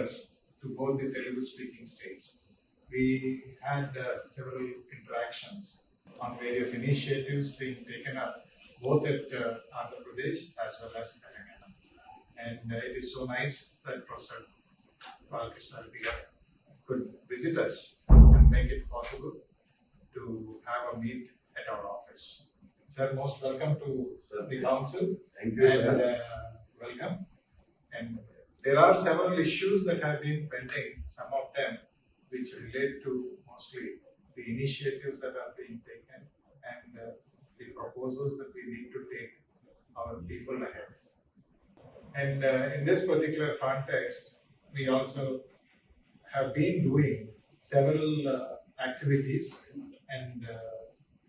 neighbors to both the Telugu-speaking states. We had several interactions on various initiatives being taken up both at Andhra Pradesh as well as Telangana. And it is so nice that Professor Balakista Reddy could visit us and make it possible to have a meet at our office. Sir, most welcome to the council. Thank you, sir. Welcome. And there are several issues that have been pending, some of them which relate to mostly the initiatives that are being taken and the proposals that we need to take our people ahead. And in this particular context, we also have been doing several activities and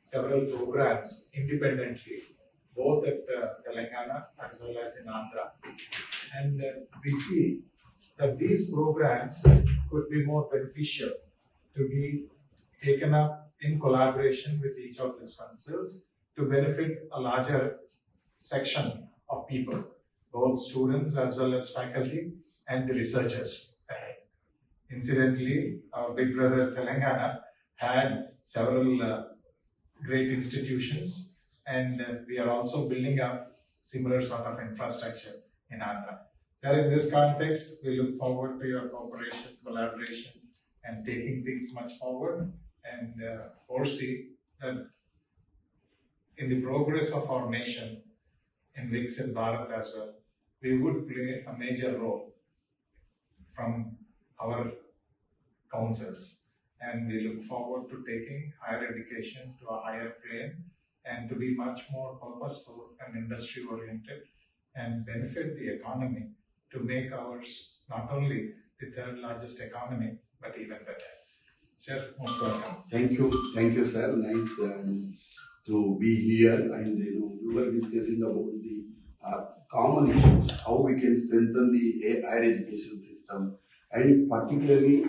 several programs independently, both at Telangana as well as in Andhra. And we see that these programs could be more beneficial to be taken up in collaboration with each of these councils to benefit a larger section of people, both students as well as faculty and the researchers. Incidentally, our big brother Telangana had several great institutions, and we are also building up similar sort of infrastructure in Andhra. So in this context, we look forward to your cooperation, collaboration, and taking things much forward, and foresee that in the progress of our nation, in Viksit Bharat as well, we would play a major role from our councils. And we look forward to taking higher education to a higher plane and to be much more purposeful and industry oriented and benefit the economy to make ours not only the third largest economy, but even better. Sir, most welcome. Thank you, sir. Nice to be here, and we were discussing about the common issues, how we can strengthen the higher education system, and particularly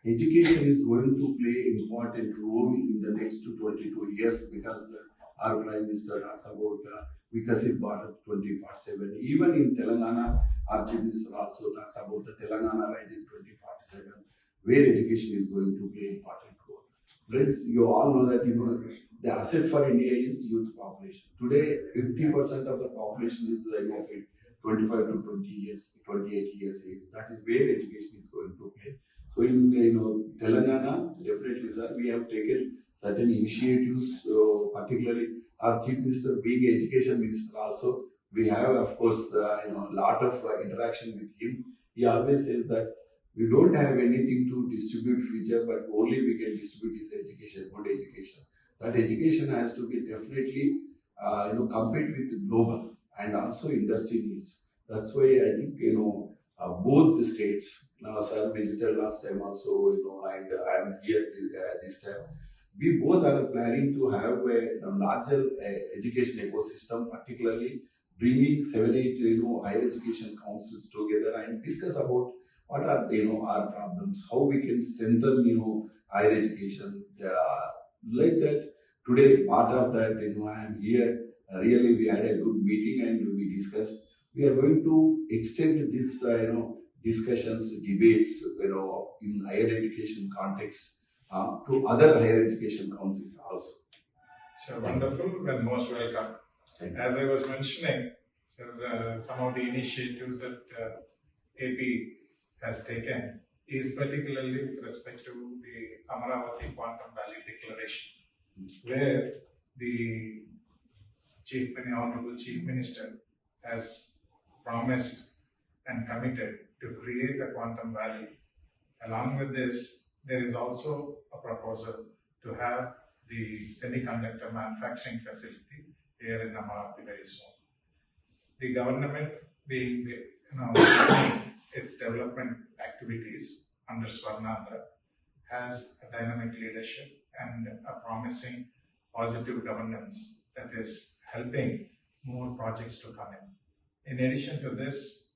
education is going to play an important role in the next 22 years because our Prime Minister talks about Viksit Bharat 24/7. Even in Telangana, our Chief Minister also talks about the Telangana Rising 2047, where education is going to play an important role. Friends, you all know that the asset for India is youth population. Today, 50% of the population is 25 to 28 years age. That is where education is going to play. So in Telangana, definitely, sir, we have taken certain initiatives, particularly our Chief Minister being Education Minister also. We have, of course, lot of interaction with him. He always says that we don't have anything to distribute future, but only we can distribute his education, good education. That education has to be definitely, compete with global and also industry needs. That's why I think, both the states, now sir visited last time also, and I'm here this time. We both are planning to have a larger education ecosystem, particularly bringing 7-8 higher education councils together and discuss about what are our problems, how we can strengthen higher education. Like that, today part of that I am here. Really, we had a good meeting and we discussed. We are going to extend this discussions, debates in higher education context to other higher education councils also. So wonderful and most welcome. As I was mentioning, some of the initiatives that AP has taken is particularly with respect to the Amaravati Quantum Valley Declaration, where the Honorable Chief Minister has promised and committed to create a quantum valley. Along with this, there is also a proposal to have the semiconductor manufacturing facility here in Amaravati very soon. The government being its development activities under Swarnandhra has a dynamic leadership and a promising positive governance that is helping more projects to come in. In addition to this,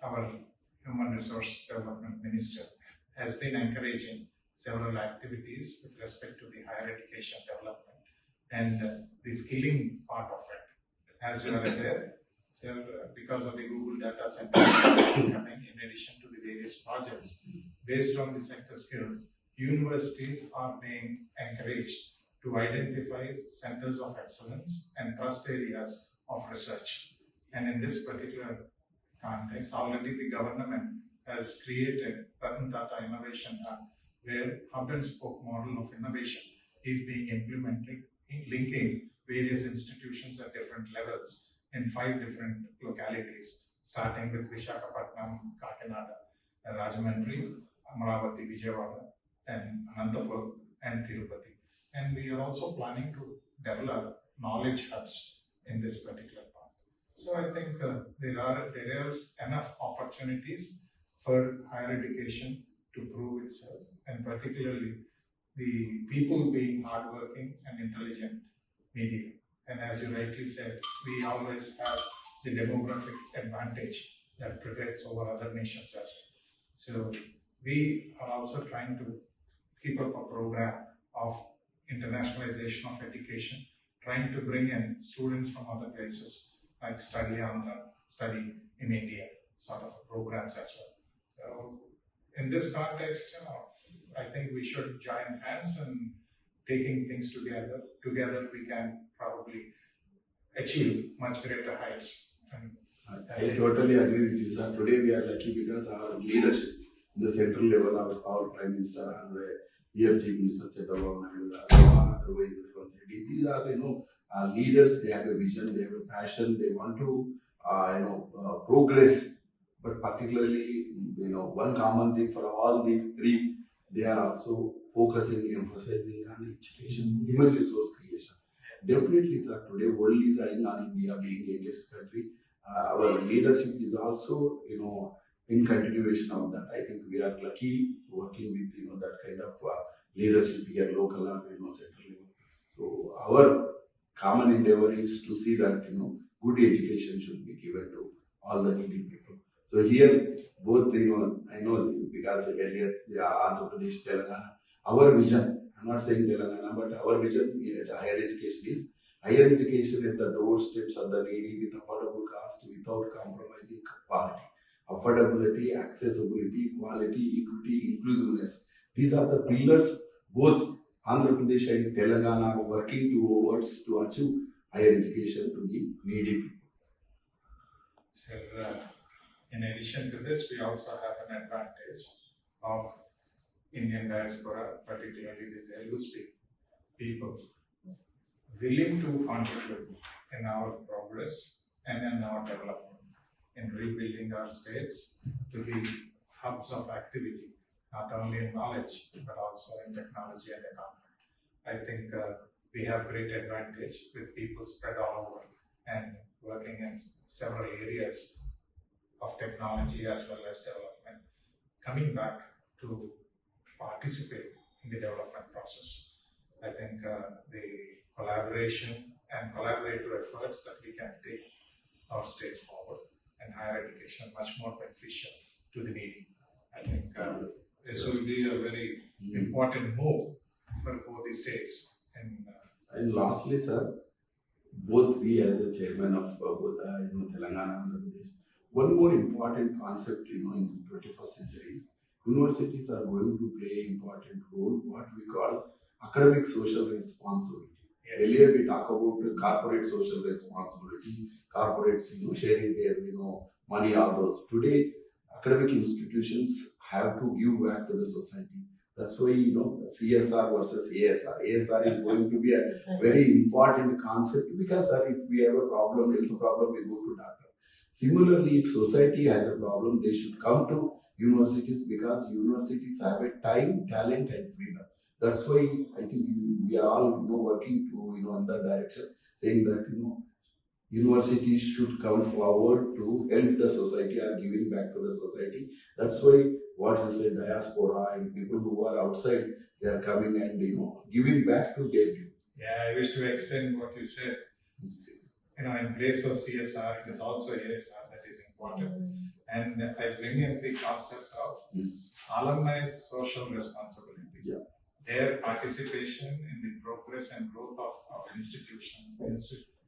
our Human Resource Development Minister has been encouraging several activities with respect to the higher education development and the skilling part of it. As you are aware, So, because of the Google data center coming, in addition to the various projects, based on the sector skills, universities are being encouraged to identify centers of excellence and trust areas of research. And in this particular context, already the government has created Ratan Tata Innovation Hub, where hub and spoke model of innovation is being implemented, linking various institutions at different levels in 5 different localities, starting with Visakhapatnam, Kakinada, Rajahmundry, Amaravati, Vijayawada, and Anantapur and Tirupati. And we are also planning to develop knowledge hubs in this particular part. So I think there is enough opportunities for higher education to prove itself, and particularly the people being hardworking and intelligent media. And as you rightly said, we always have the demographic advantage that prevails over other nations as well. So we are also trying to keep up a program of internationalization of education, trying to bring in students from other places like study Andhra, study in India, sort of programs as well. So in this context, I think we should join hands and taking things together. Together we can probably achieve much greater heights. And I totally agree with you, sir. Today we are lucky because our leadership in the central level, our Prime Minister and here Chief Minister Sachivalayam, otherwise Reddy. These are leaders. They have a vision, they have a passion, they want to progress. But particularly, one common thing for all these 3, they are also focusing, emphasizing on education, human resource creation. Definitely, sir. Today, world is eyeing on India being the youngest country. Our leadership is also, in continuation of that. I think we are lucky working with, that kind of leadership here, local or central level. So our common endeavor is to see that good education should be given to all the needy people. So here, both I know because earlier Andhra Pradesh, Telangana, our vision. I'm not saying Telangana, but our vision at higher education is higher education at the doorsteps of the needy with affordable cost, without compromising quality. Affordability, accessibility, quality, equity, inclusiveness. These are the pillars both Andhra Pradesh and Telangana are working towards to achieve higher education to the needy people. So, in addition to this, we also have an advantage of Indian diaspora, particularly the Telugu-speaking people, willing to contribute in our progress and in our development, in rebuilding our states to be hubs of activity, not only in knowledge, but also in technology and economy. I think we have great advantage with people spread all over and working in several areas of technology as well as development, coming back to participate in the development process. I think the collaboration and collaborative efforts that we can take our states forward and higher education much more beneficial to the needy. I think this will be a very important move for both the states. And lastly, sir, both we as the chairman of both Telangana and Andhra Pradesh, one more important concept in 21st century is universities are going to play an important role, what we call academic social responsibility. Yes. Earlier we talk about corporate social responsibility, corporates sharing their money, all those. Today academic institutions have to give back to the society. That's why CSR versus ASR. ASR is going to be a very important concept because if we have a problem, health problem, we go to doctor. Similarly, if society has a problem, they should come to universities because universities have a time, talent, and freedom. That's why I think we are all working to in that direction, saying that universities should come forward to help the society or giving back to the society. That's why what you said, diaspora and people who are outside, they are coming and giving back to their due. Yeah, I wish to extend what you said. In place of CSR, it is also ASR that is important. And I bring in the concept of alumni social responsibility. Yeah. Their participation in the progress and growth of our institutions,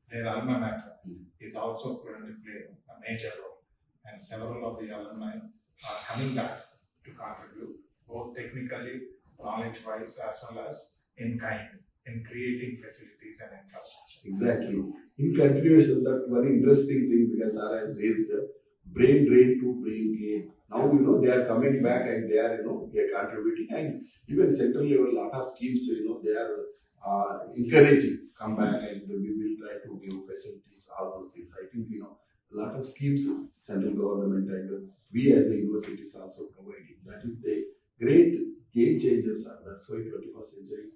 their alma mater, is also going to play a major role. And several of the alumni are coming back to contribute, both technically, knowledge-wise, as well as in kind, in creating facilities and infrastructure. Exactly. In continuation, that very interesting thing because Sara has raised brain drain to brain gain. Now, they are coming back and they are, they are contributing, and even central level, lot of schemes, they are encouraging come back, and we will try to give facilities, all those things. I think, a lot of schemes, central government and we as a university is also providing. That is the great game changers are. That's why 21st century,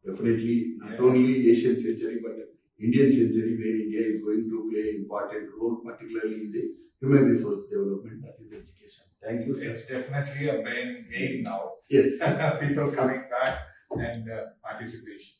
definitely not only Asian century, but Indian century, where India is going to play an important role, particularly in the human resource development, that is education. Thank you, sir. It's definitely a main game now. Yes. People coming back and participation.